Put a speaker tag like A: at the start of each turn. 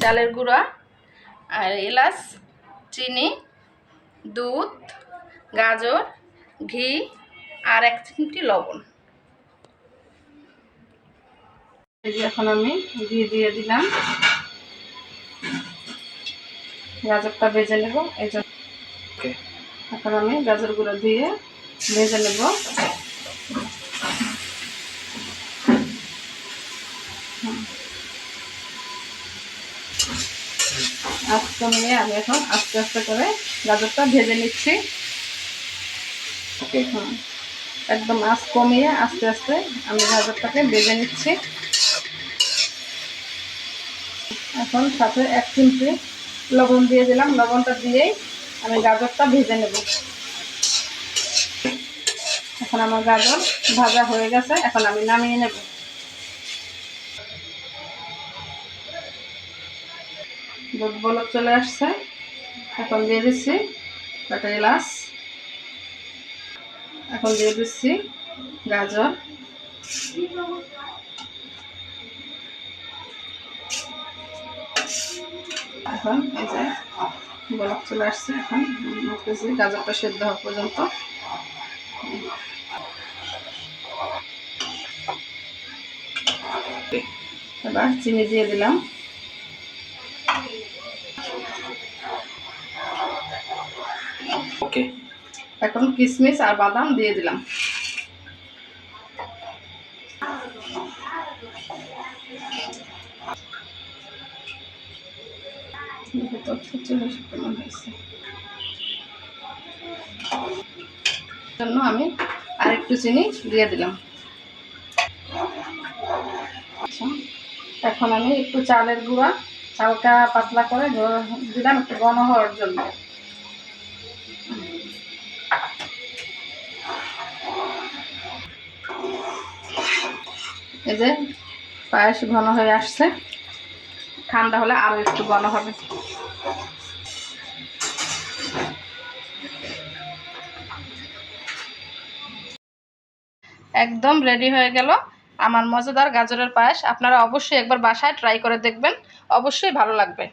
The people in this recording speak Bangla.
A: চালের গুঁড়া আর এলাচ, চিনি, দুধ, গাজর, ঘি আর 1 চিমটি লবণ। এখন আমি ঘি দিয়ে দিলাম, গাজরটা ভেজে নেব। এই জন্য এখন আমি গাজরগুলো দিয়ে ভেজে নেব। আঁচ কমিয়ে আমি এখন আস্তে আস্তে করে গাজরটা ভেজে নিচ্ছি। একদম আঁচ কমিয়ে আস্তে আস্তে আমি গাজরটাকে ভেজে নিচ্ছি। এখন সাথে 1 চিমটি লবণ দিয়ে দিলাম। লবণটা দিয়েই আমি গাজরটা ভেজে নেব। এখন আমার গাজর ভাজা হয়ে গেছে, এখন আমি নামিয়ে নেব। দুধ বলক চলে আসছে, এখন দিয়ে দিচ্ছি কটা এলাচ, এখন দিয়ে দিচ্ছি গাজর, এখন এই যে বলক চলে আসছে, এখন নাড়তেছি গাজরটা সেদ্ধ হওয়া পর্যন্ত। এবার চিনি দিয়ে দিলাম। এখন কিশমিশ আর বাদাম দিয়ে দিলাম। জন্য আমি আরেকটু চিনি দিয়ে দিলাম। এখন আমি একটু চালের গুঁড়া, চালটা পাতলা করে দিলাম একটু ঘন হওয়ার জন্য। এই যে পায়েস ঘন হয়ে আসছে, ঠান্ডা হলে আরো একটু ঘন হবে। একদম রেডি হয়ে গেল আমার মজাদার গাজরের পায়েস। আপনারা অবশ্যই একবার বাসায় ট্রাই করে দেখবেন, অবশ্যই ভালো লাগবে।